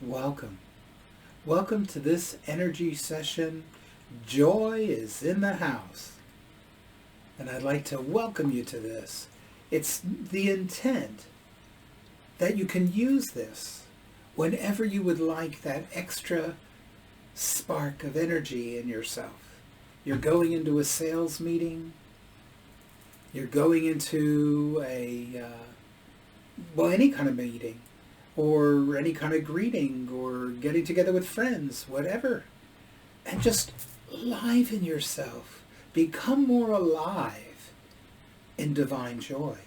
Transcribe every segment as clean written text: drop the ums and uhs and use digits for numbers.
Welcome. Welcome to this energy session. Joy is in the house. And I'd like to welcome you to this. It's the intent that you can use this whenever you would like that extra spark of energy in yourself. You're going into a sales meeting. You're going into any kind of meeting, or any kind of greeting, or getting together with friends, whatever. And just liven yourself. Become more alive in divine joy.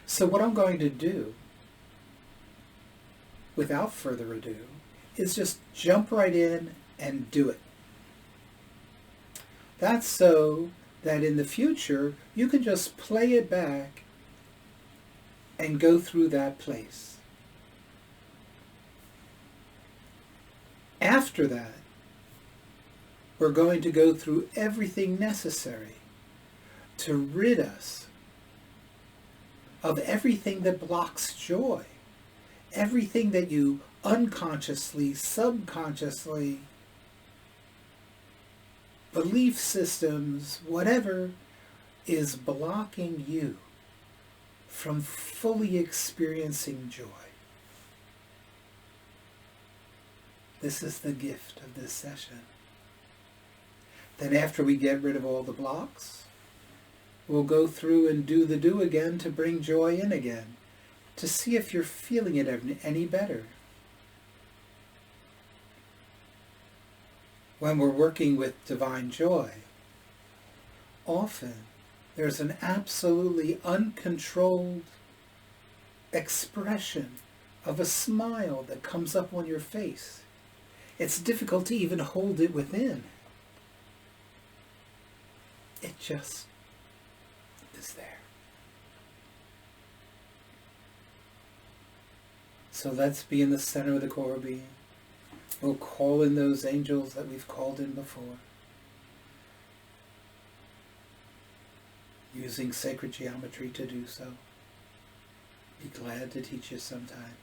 So what I'm going to do, without further ado, is just jump right in and do it. That's so that in the future, you can just play it back and go through that place. After that, we're going to go through everything necessary to rid us of everything that blocks joy, everything that you unconsciously, subconsciously, belief systems, whatever is blocking you from fully experiencing joy. This is the gift of this session. Then after we get rid of all the blocks, we'll go through and do the do again to bring joy in again, to see if you're feeling it any better. When we're working with divine joy, often there's an absolutely uncontrolled expression of a smile that comes up on your face. It's difficult to even hold it within. It just is there. So let's be in the center of the core being. We'll call in those angels that we've called in before, using sacred geometry to do so. Be glad to teach you sometime.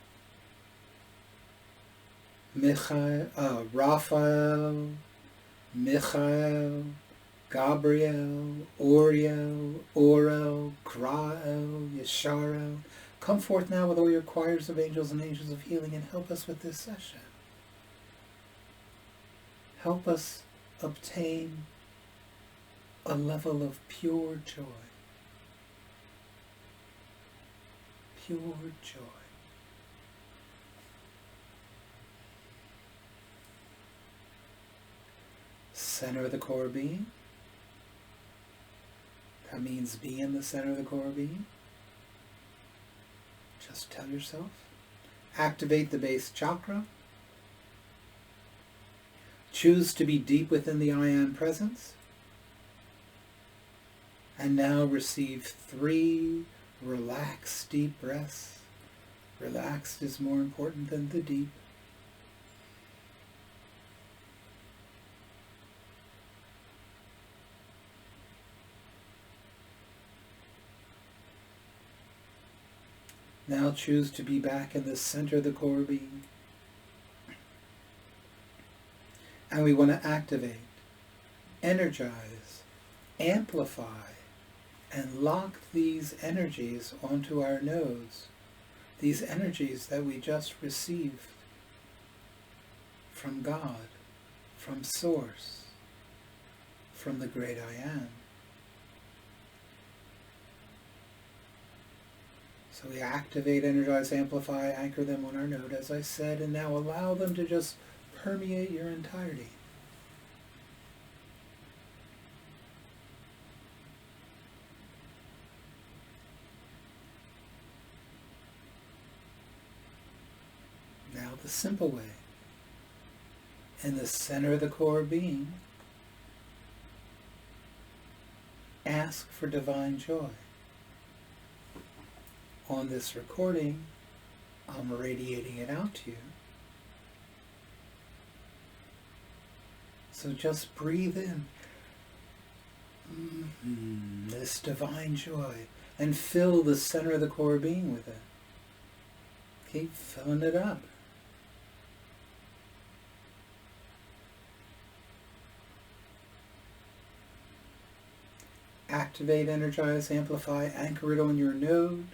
Raphael, Michael, Gabriel, Oriel, Orel, Krael, Yesharel. Come forth now with all your choirs of angels and angels of healing and help us with this session. Help us obtain a level of pure joy. Pure joy. Center of the core being. That means be in the center of the core being. Just tell yourself. Activate the base chakra. Choose to be deep within the I Am presence. And now receive 3 relaxed deep breaths. Relaxed is more important than the deep. Now choose to be back in the center of the core being. And we want to activate, energize, amplify, and lock these energies onto our nodes. These energies that we just received from God, from Source, from the Great I Am. So we activate, energize, amplify, anchor them on our node, as I said, and now allow them to just permeate your entirety. Now the simple way. In the center of the core being, ask for divine joy. On this recording, I'm radiating it out to you. So just breathe in this divine joy and fill the center of the core being with it. Keep filling it up. activate, energize, amplify, anchor it on your node.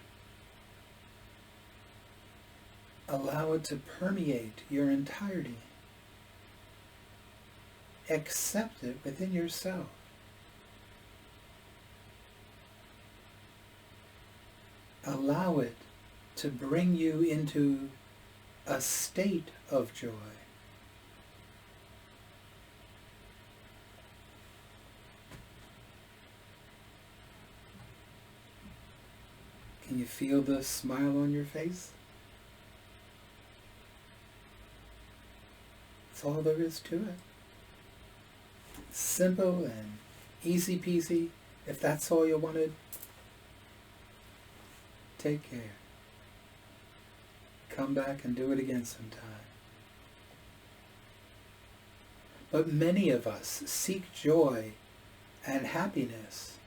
Allow it to permeate your entirety. Accept it within yourself. Allow it to bring you into a state of joy. Can you feel the smile on your face? That's all there is to it. Simple and easy peasy. If that's all you wanted, take care. Come back and do it again sometime. But many of us seek joy and happiness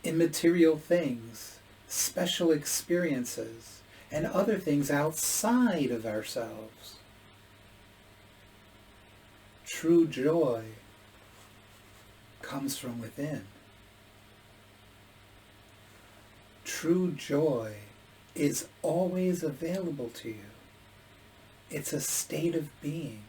in material things, special experiences, and other things outside of ourselves. True joy comes from within. True joy is always available to you. It's a state of being.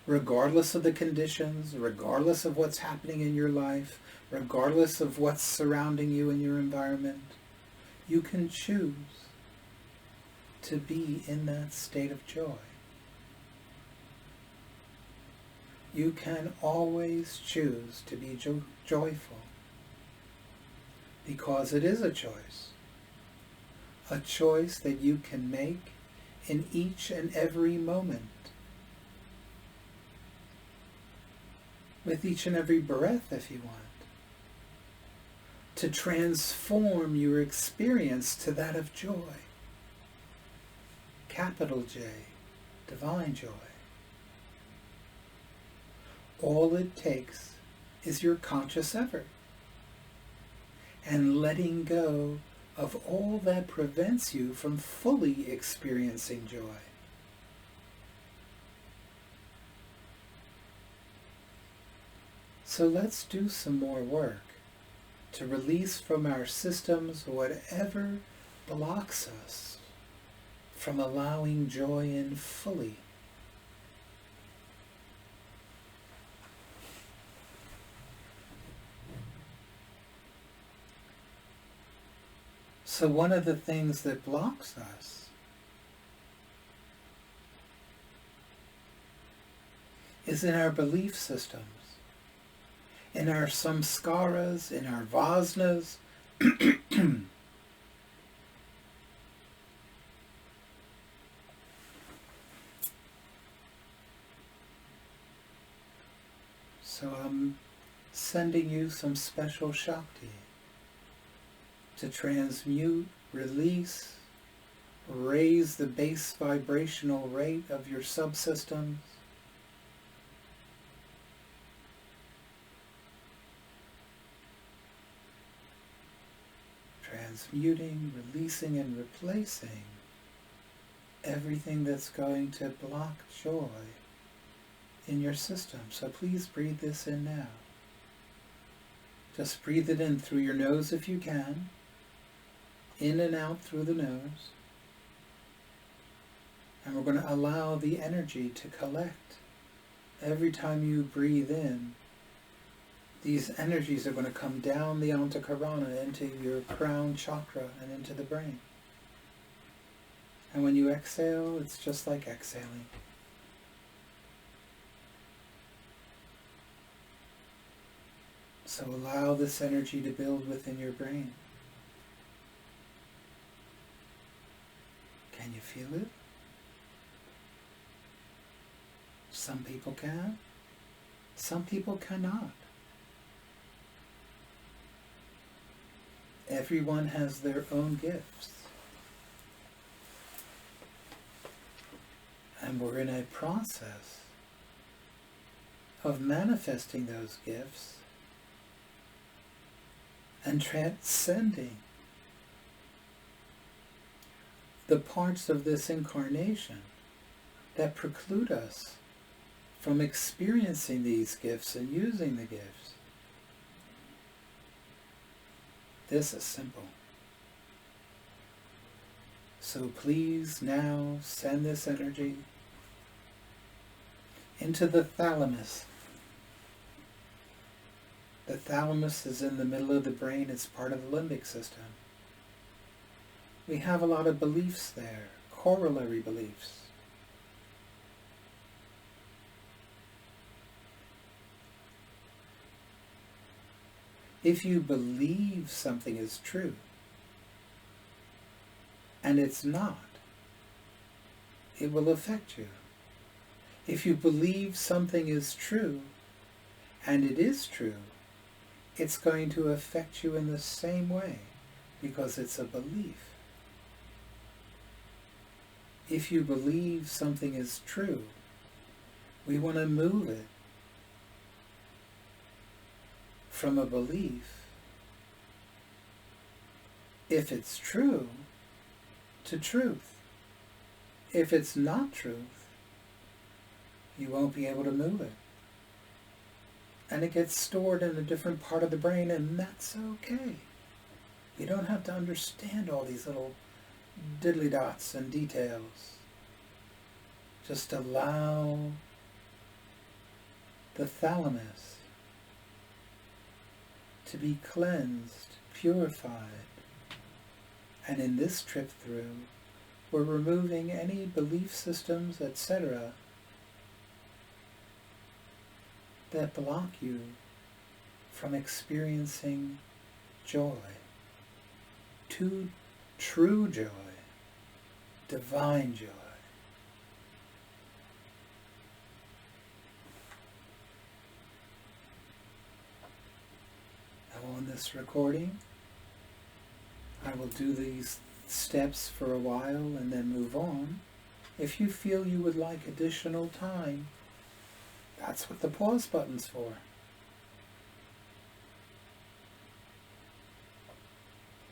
Regardless of the conditions, regardless of what's happening in your life, regardless of what's surrounding you in your environment, you can choose to be in that state of joy. You can always choose to be joyful, because it is a choice that you can make in each and every moment, with each and every breath if you want, to transform your experience to that of joy. Capital J, divine joy. All it takes is your conscious effort and letting go of all that prevents you from fully experiencing joy. So let's do some more work to release from our systems whatever blocks us from allowing joy in fully. So one of the things that blocks us is in our belief systems, in our samskaras, in our vasanas. So I'm sending you some special Shakti to transmute, release, raise the base vibrational rate of your subsystems, transmuting, releasing, and replacing everything that's going to block joy in your system. So please breathe this in now. Just breathe it in through your nose if you can, in and out through the nose. And we're going to allow the energy to collect. Every time you breathe in, these energies are going to come down the Antakarana into your crown chakra and into the brain. And when you exhale, it's just like exhaling. So allow this energy to build within your brain. Can you feel it? Some people can. Some people cannot. Everyone has their own gifts. And we're in a process of manifesting those gifts and transcending the parts of this incarnation that preclude us from experiencing these gifts and using the gifts. This is simple. So please now send this energy into the thalamus. The thalamus is in the middle of the brain. It's part of the limbic system. We have a lot of beliefs there, corollary beliefs. If you believe something is true, and it's not, it will affect you. If you believe something is true, and it is true, it's going to affect you in the same way, because it's a belief. If you believe something is true, we want to move it from a belief, if it's true, to truth. If it's not truth, you won't be able to move it. And it gets stored in a different part of the brain, and that's okay. You don't have to understand all these little diddly dots and details. Just allow the thalamus to be cleansed, purified. And in this trip through, we're removing any belief systems, etc., that block you from experiencing joy, true joy, divine joy. Now on this recording, I will do these steps for a while and then move on. If you feel you would like additional time, that's what the pause button's for.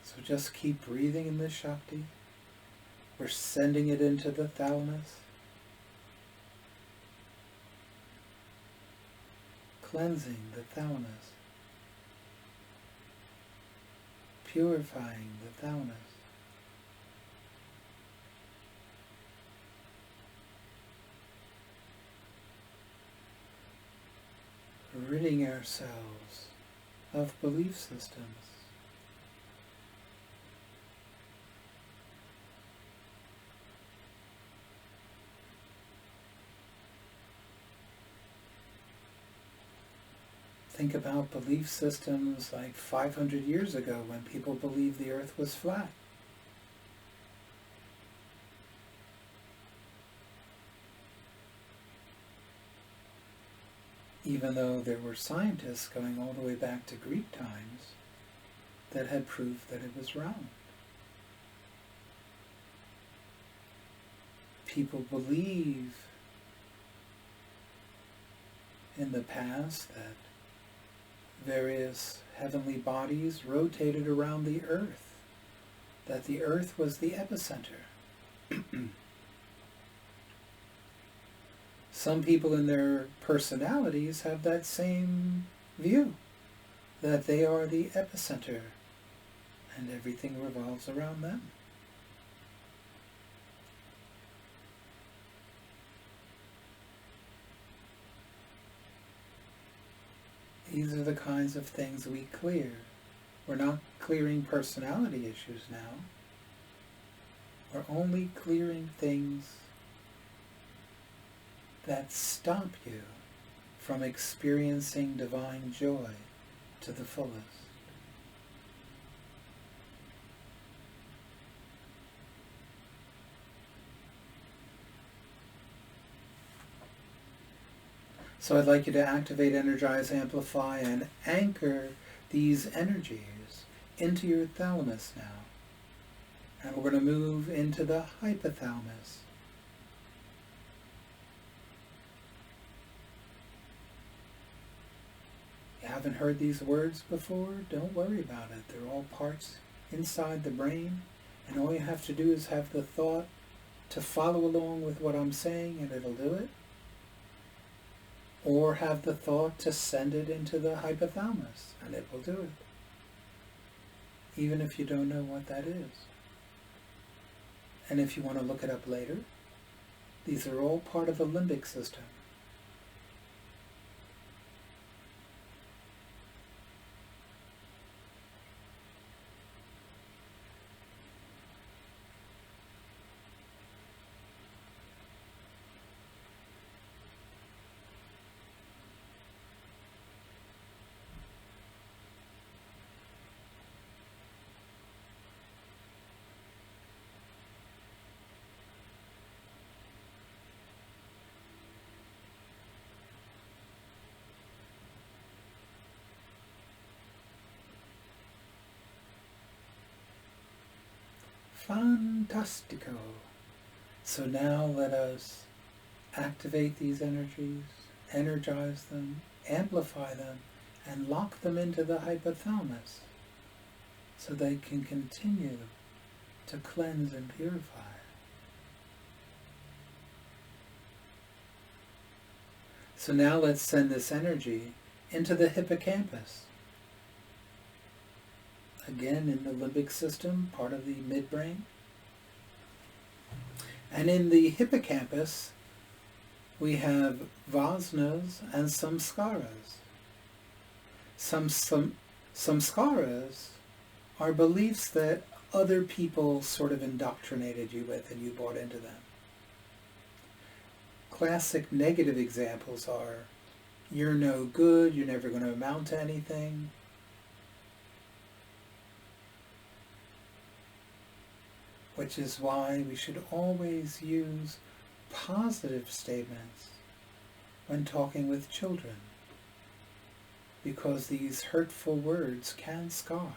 So just keep breathing in this Shakti. We're sending it into the thalamus, cleansing the thalamus, purifying the thalamus. Ridding ourselves of belief systems. Think about belief systems like 500 years ago when people believed the earth was flat. Even though there were scientists going all the way back to Greek times that had proved that it was round. People believe in the past that various heavenly bodies rotated around the earth, that the earth was the epicenter. Some people in their personalities have that same view, that they are the epicenter and everything revolves around them. These are the kinds of things we clear. We're not clearing personality issues now. We're only clearing things that stop you from experiencing divine joy to the fullest. So I'd like you to activate, energize, amplify, and anchor these energies into your thalamus now. And we're going to move into the hypothalamus. You haven't heard these words before? Don't worry about it. They're all parts inside the brain, and all you have to do is have the thought to follow along with what I'm saying, and it'll do it. Or have the thought to send it into the hypothalamus, and it will do it, even if you don't know what that is. And if you want to look it up later, these are all part of the limbic system. Fantastico. So now let us activate these energies, energize them, amplify them, and lock them into the hypothalamus so they can continue to cleanse and purify. So now let's send this energy into the hippocampus. Again, in the limbic system, part of the midbrain. And in the hippocampus, we have vasanas and samskaras. Samskaras are beliefs that other people sort of indoctrinated you with and you bought into them. Classic negative examples are, you're no good, you're never going to amount to anything. Which is why we should always use positive statements when talking with children, because these hurtful words can scar.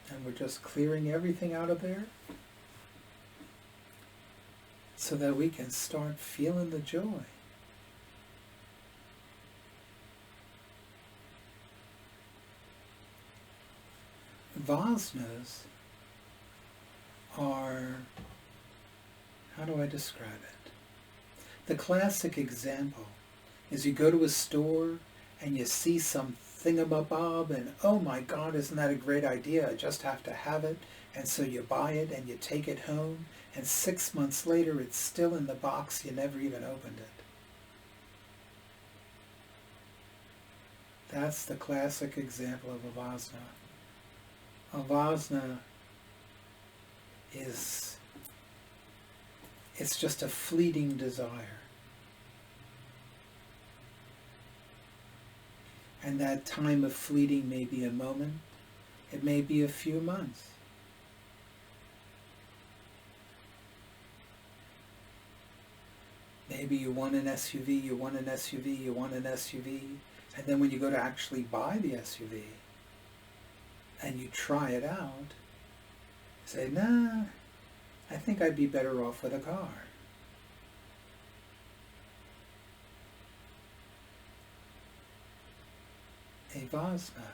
And we're just clearing everything out of there so that we can start feeling the joy. Vasanas are, how do I describe it? The classic example is you go to a store and you see some thingamabob and, oh my God, isn't that a great idea? I just have to have it. And so you buy it and you take it home, and 6 months later it's still in the box, you never even opened it. That's the classic example of a vasana. A vasana it's just a fleeting desire. And that time of fleeting may be a moment, it may be a few months. Maybe you want an SUV, you want an SUV, you want an SUV, and then when you go to actually buy the SUV, and you try it out, you say, nah, I think I'd be better off with a car. A vasana.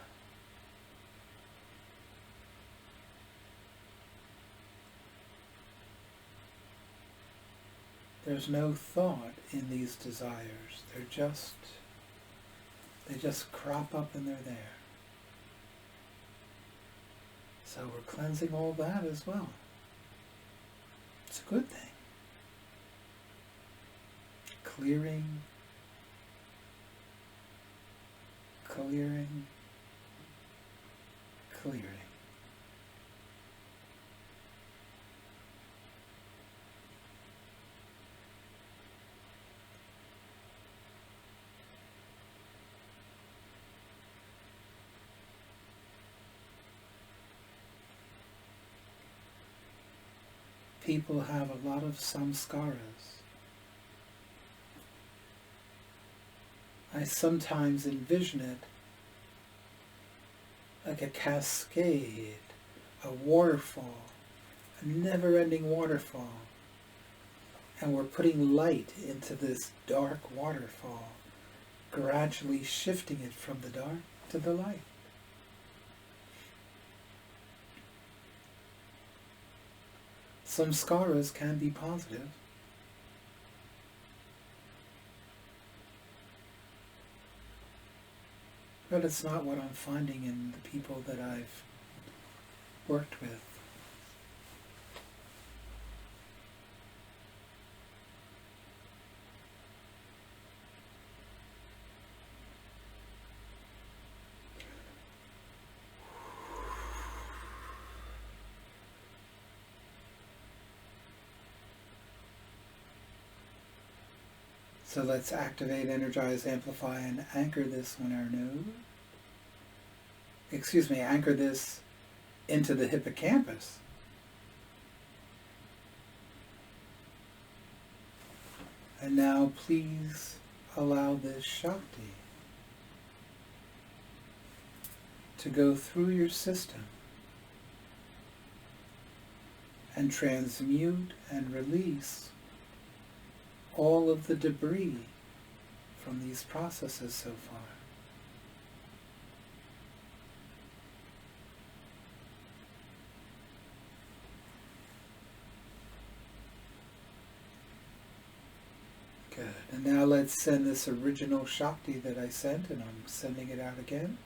There's no thought in these desires. They just crop up and they're there. So we're cleansing all that as well. It's a good thing. Clearing, clearing, clearing. People have a lot of samskaras. I sometimes envision it like a cascade, a waterfall, a never-ending waterfall. And we're putting light into this dark waterfall, gradually shifting it from the dark to the light. Samskaras can be positive. But it's not what I'm finding in the people that I've worked with. So let's activate, energize, amplify, and anchor this on our node. Anchor this into the hippocampus. And now please allow this Shakti to go through your system and transmute and release all of the debris from these processes so far. Good. And now let's send this original Shakti that I sent, and I'm sending it out again.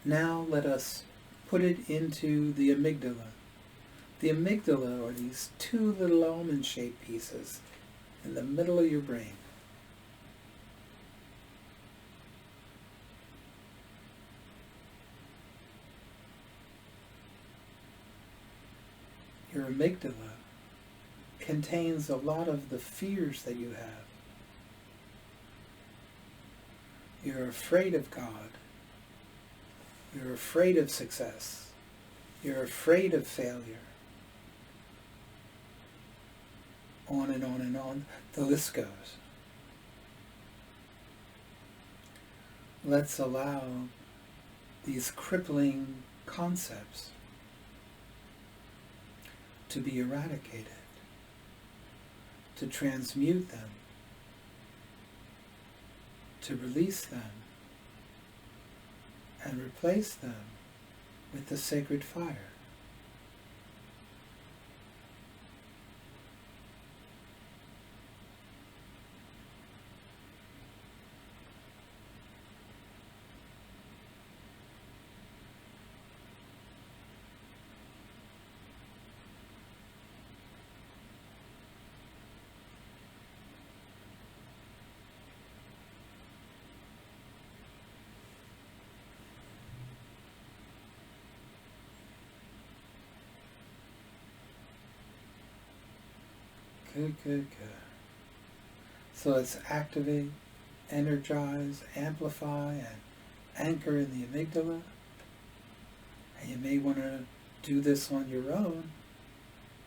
Now let us put it into the amygdala. The amygdala are these two little almond-shaped pieces in the middle of your brain. Your amygdala contains a lot of the fears that you have. You're afraid of God. You're afraid of success. You're afraid of failure. On and on and on, the list goes. Let's allow these crippling concepts to be eradicated, to transmute them, to release them, and replace them with the sacred fire. Good, good, good. So let's activate, energize, amplify, and anchor in the amygdala. And you may want to do this on your own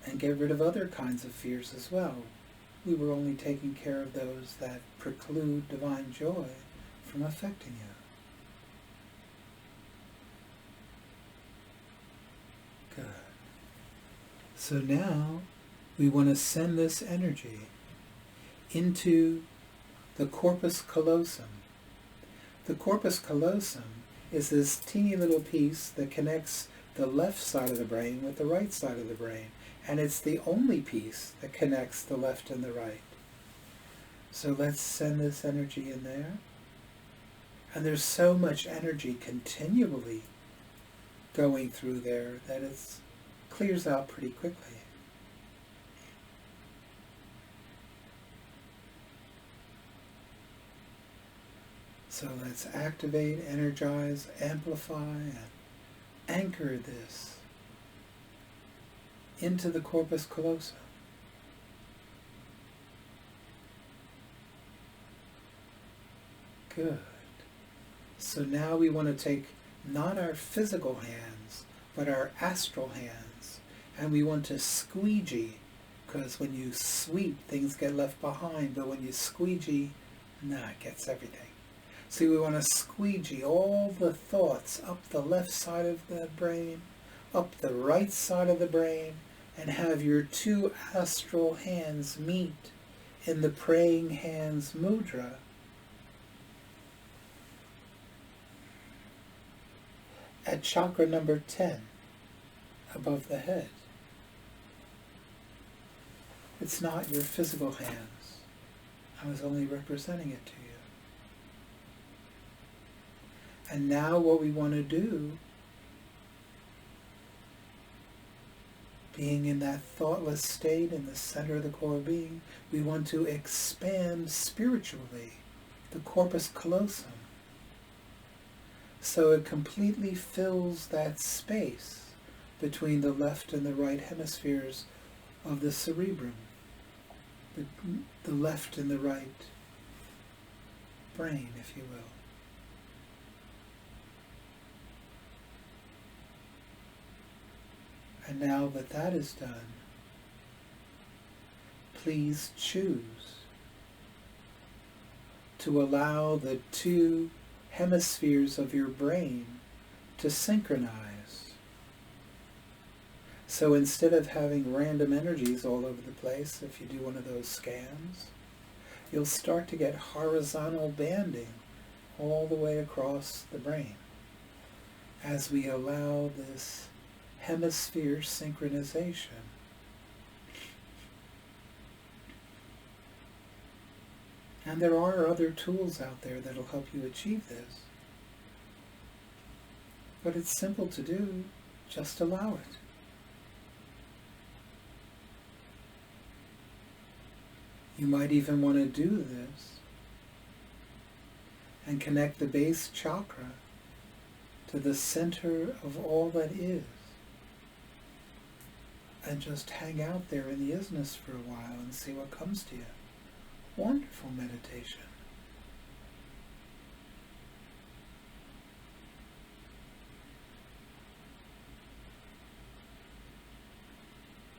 and get rid of other kinds of fears as well. We were only taking care of those that preclude divine joy from affecting you. Good. So now we want to send this energy into the corpus callosum. The corpus callosum is this teeny little piece that connects the left side of the brain with the right side of the brain. And it's the only piece that connects the left and the right. So let's send this energy in there. And there's so much energy continually going through there that it clears out pretty quickly. So let's activate, energize, amplify, and anchor this into the corpus callosum. Good. So now we want to take not our physical hands, but our astral hands. And we want to squeegee, because when you sweep, things get left behind, but when you squeegee, it gets everything. So we want to squeegee all the thoughts up the left side of the brain, up the right side of the brain, and have your two astral hands meet in the praying hands mudra. At chakra number 10 above the head. It's not your physical hands. I was only representing it to you. And now what we want to do, being in that thoughtless state in the center of the core being, we want to expand spiritually the corpus callosum, so it completely fills that space between the left and the right hemispheres of the cerebrum, the left and the right brain, if you will. And now that that is done, please choose to allow the two hemispheres of your brain to synchronize. So instead of having random energies all over the place, if you do one of those scans, you'll start to get horizontal banding all the way across the brain as we allow this hemisphere synchronization. And there are other tools out there that'll help you achieve this. But it's simple to do. Just allow it. You might even want to do this and connect the base chakra to the center of all that is. And just hang out there in the isness for a while and see what comes to you. Wonderful meditation.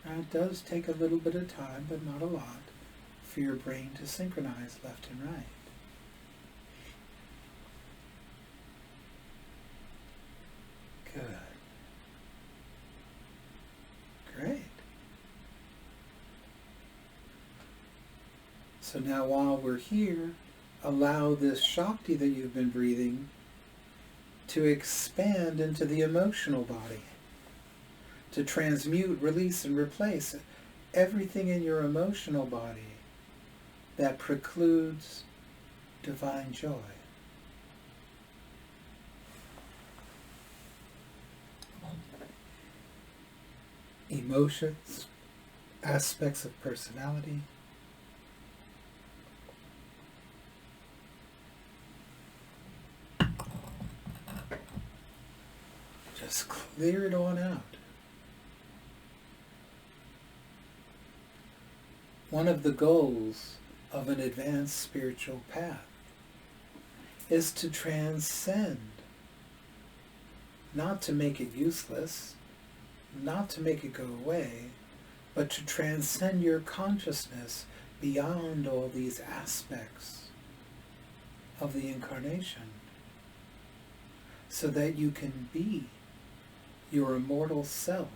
Now it does take a little bit of time, but not a lot, for your brain to synchronize left and right. Good. Great. So now while we're here, allow this Shakti that you've been breathing to expand into the emotional body, to transmute, release, and replace everything in your emotional body that precludes divine joy. Emotions, aspects of personality, just clear it on out. One of the goals of an advanced spiritual path is to transcend, not to make it useless, not to make it go away, but to transcend your consciousness beyond all these aspects of the incarnation, so that you can be your immortal self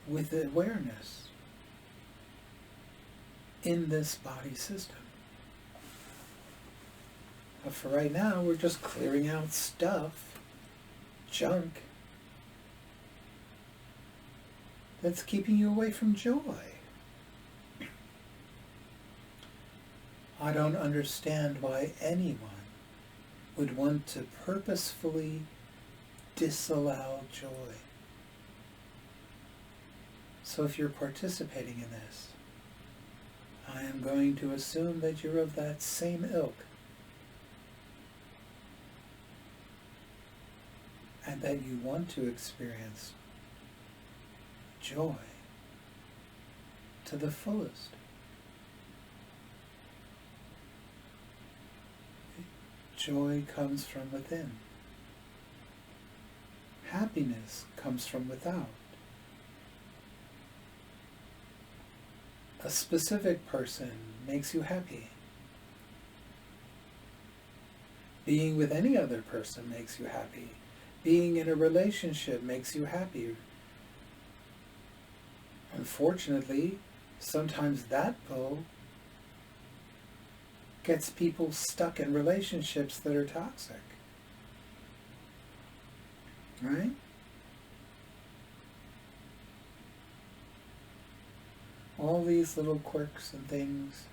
with awareness in this body system. But for right now, we're just clearing out stuff, junk, that's keeping you away from joy. I don't understand why anyone would want to purposefully disallow joy. So if you're participating in this, I am going to assume that you're of that same ilk, and that you want to experience joy to the fullest. Joy comes from within. Happiness comes from without. A specific person makes you happy. Being with any other person makes you happy. Being in a relationship makes you happy. Unfortunately, sometimes that pull gets people stuck in relationships that are toxic. right? All these little quirks and things,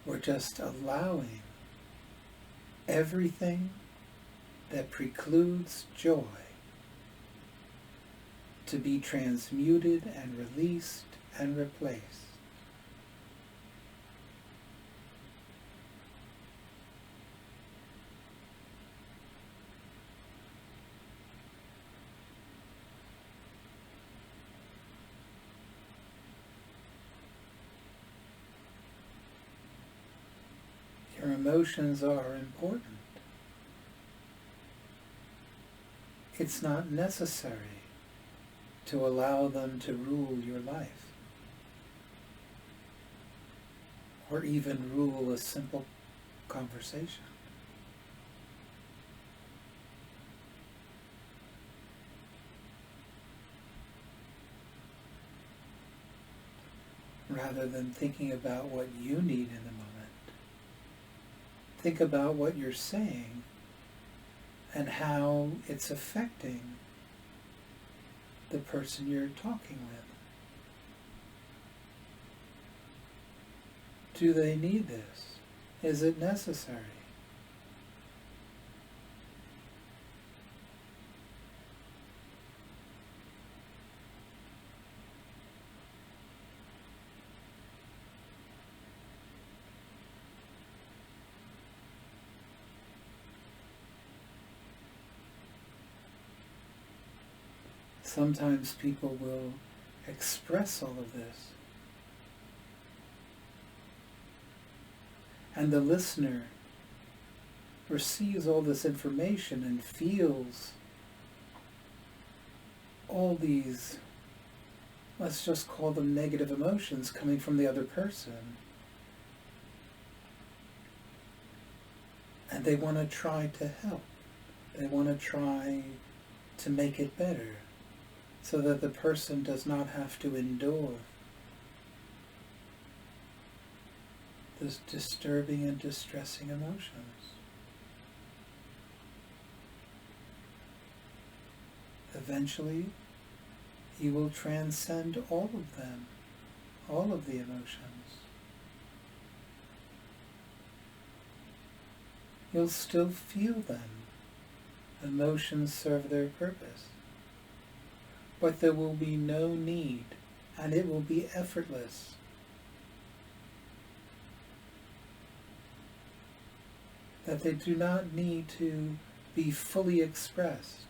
we're just allowing everything that precludes joy to be transmuted and released and replaced. Your emotions are important. It's not necessary to allow them to rule your life, or even rule a simple conversation. Rather than thinking about what you need in the moment, think about what you're saying and how it's affecting the person you're talking with. Do they need this? Is it necessary? Sometimes people will express all of this, and the listener receives all this information and feels all these, let's just call them negative emotions coming from the other person. And they want to try to help. They want to try to make it better, so that the person does not have to endure those disturbing and distressing emotions. Eventually, you will transcend all of them, all of the emotions. You'll still feel them. Emotions serve their purpose. But there will be no need, and it will be effortless. That they do not need to be fully expressed.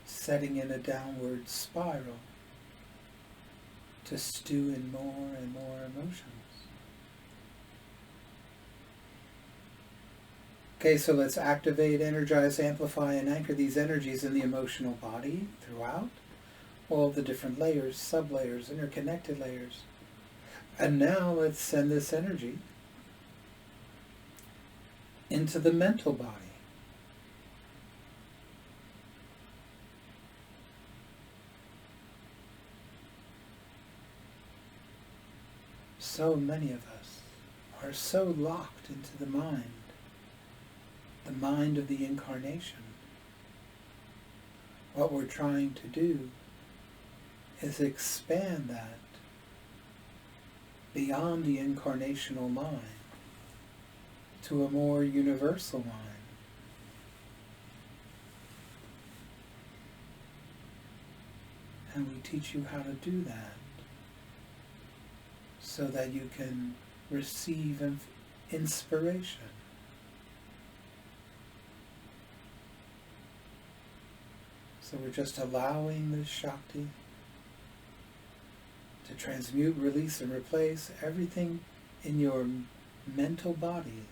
Setting in a downward spiral to stew in more and more emotions. Okay, so let's activate, energize, amplify, and anchor these energies in the emotional body throughout all the different layers, sub-layers, interconnected layers. And now let's send this energy into the mental body. So many of us are so locked into the mind of the incarnation. What we're trying to do is expand that beyond the incarnational mind to a more universal mind. And we teach you how to do that so that you can receive inspiration. So we're just allowing this Shakti to transmute, release, and replace everything in your mental body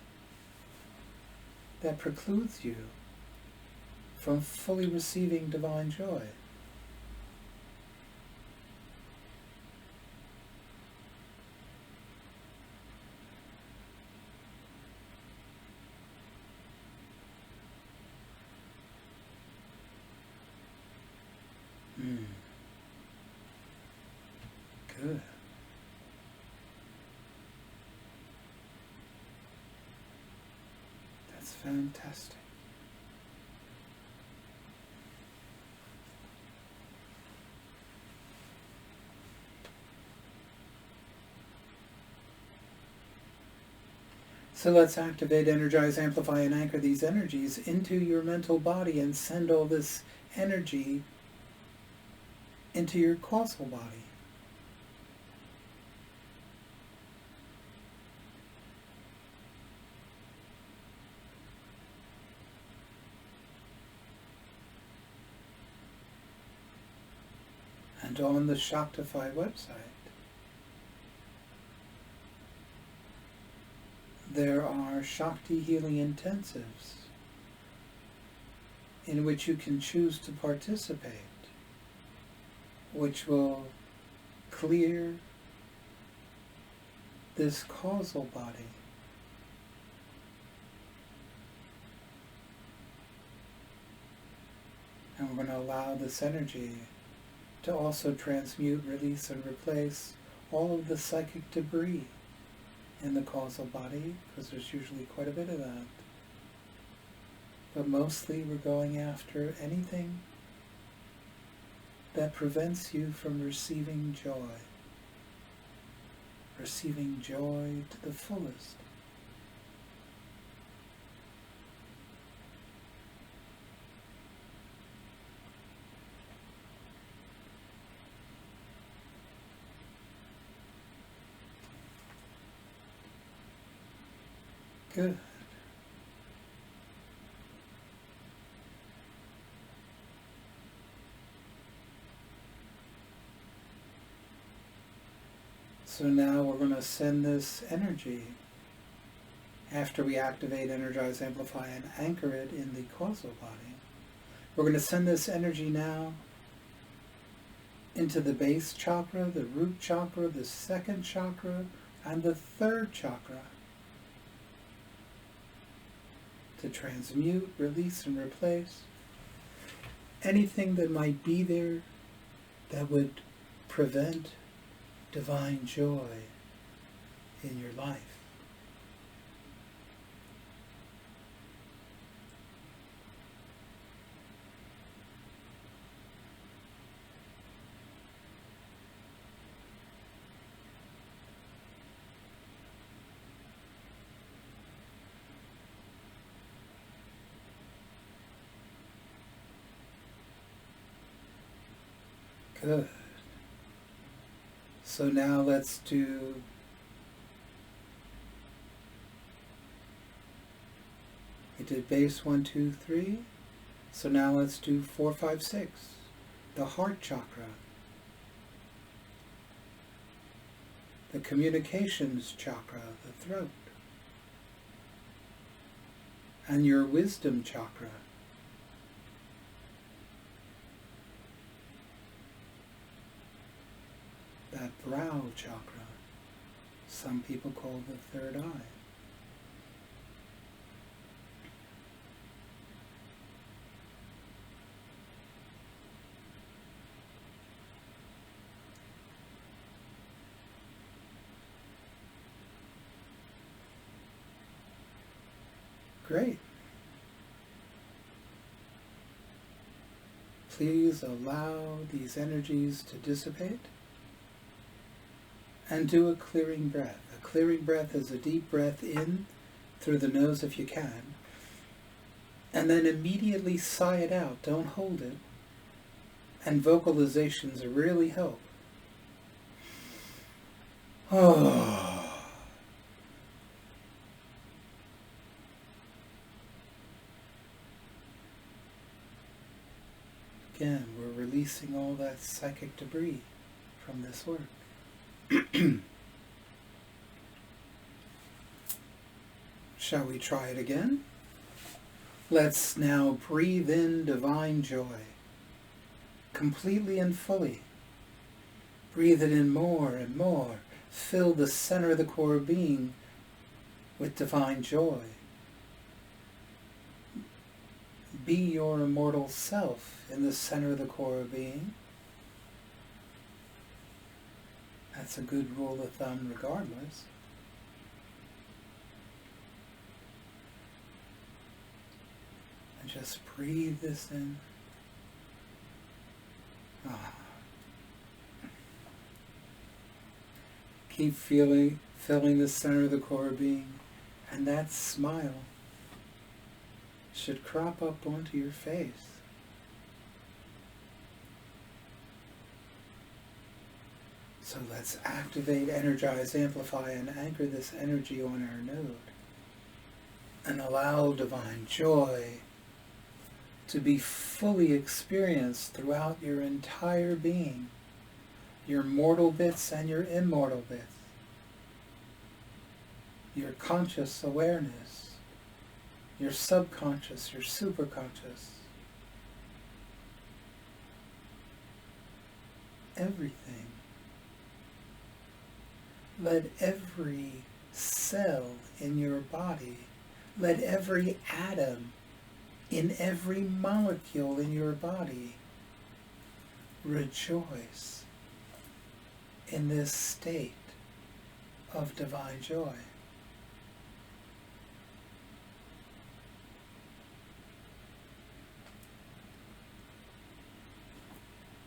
that precludes you from fully receiving divine joy. Good. That's fantastic. So let's activate, energize, amplify, and anchor these energies into your mental body and send all this energy into your causal body. And on the Shaktify website, there are Shakti Healing Intensives in which you can choose to participate, which will clear this causal body. And we're going to allow this energy to also transmute, release, and replace all of the psychic debris in the causal body, because there's usually quite a bit of that. But mostly we're going after anything that prevents you from receiving joy to the fullest. Good. So now we're going to send this energy, after we activate, energize, amplify, and anchor it in the causal body. We're going to send this energy now into the base chakra, the root chakra, the second chakra, and the third chakra, to transmute, release, and replace anything that might be there that would prevent divine joy in your life. Good. So now let's do we did base 1, 2, 3. So now let's do 4, 5, 6. The heart chakra, the communications chakra, the throat, and your wisdom chakra. That brow chakra, some people call the third eye. Great. Please allow these energies to dissipate. And do a clearing breath. A clearing breath is a deep breath in through the nose if you can, and then immediately sigh it out. Don't hold it. And vocalizations really help. Oh. Again, we're releasing all that psychic debris from this work. Shall we try it again? Let's now breathe in divine joy, completely and fully. Breathe it in more and more. Fill the center of the core being with divine joy. Be your immortal self in the center of the core being. That's a good rule of thumb regardless. And just breathe this in. Ah. Keep filling the center of the core being, and that smile should crop up onto your face. So let's activate, energize, amplify, and anchor this energy on our node. And allow divine joy to be fully experienced throughout your entire being, your mortal bits and your immortal bits, your conscious awareness, your subconscious, your superconscious, everything. Let every cell in your body, let every atom in every molecule in your body rejoice in this state of divine joy.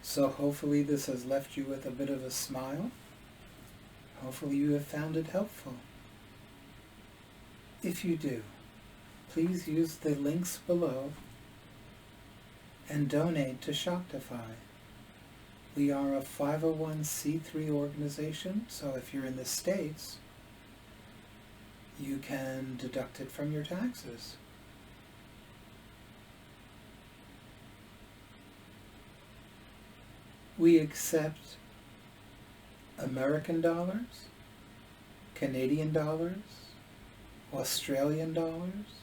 So hopefully this has left you with a bit of a smile. Hopefully you have found it helpful. If you do, please use the links below and donate to Shaktify. We are a 501c3 organization, so if you're in the States, you can deduct it from your taxes. We accept American dollars, Canadian dollars, Australian dollars,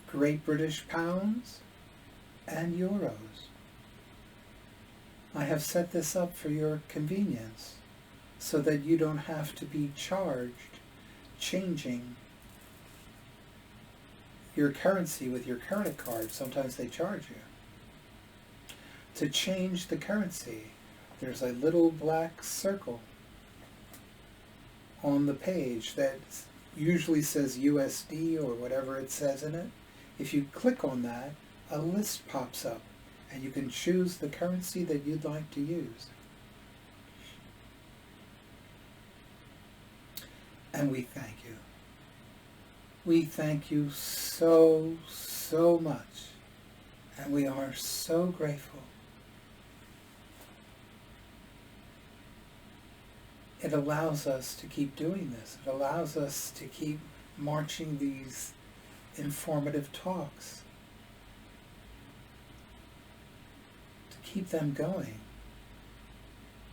Great British pounds, and euros. I have set this up for your convenience so that you don't have to be charged changing your currency with your credit card. Sometimes they charge you. To change the currency, there's a little black circle on the page that usually says USD or whatever it says in it. If you click on that, a list pops up and you can choose the currency that you'd like to use. And we thank you. We thank you so, so much. And we are so grateful. It allows us to keep doing this. It allows us to keep marching these informative talks, to keep them going,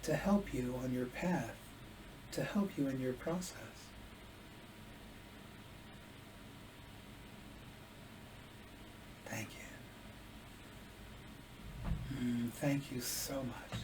to help you on your path, to help you in your process. Thank you. Thank you so much.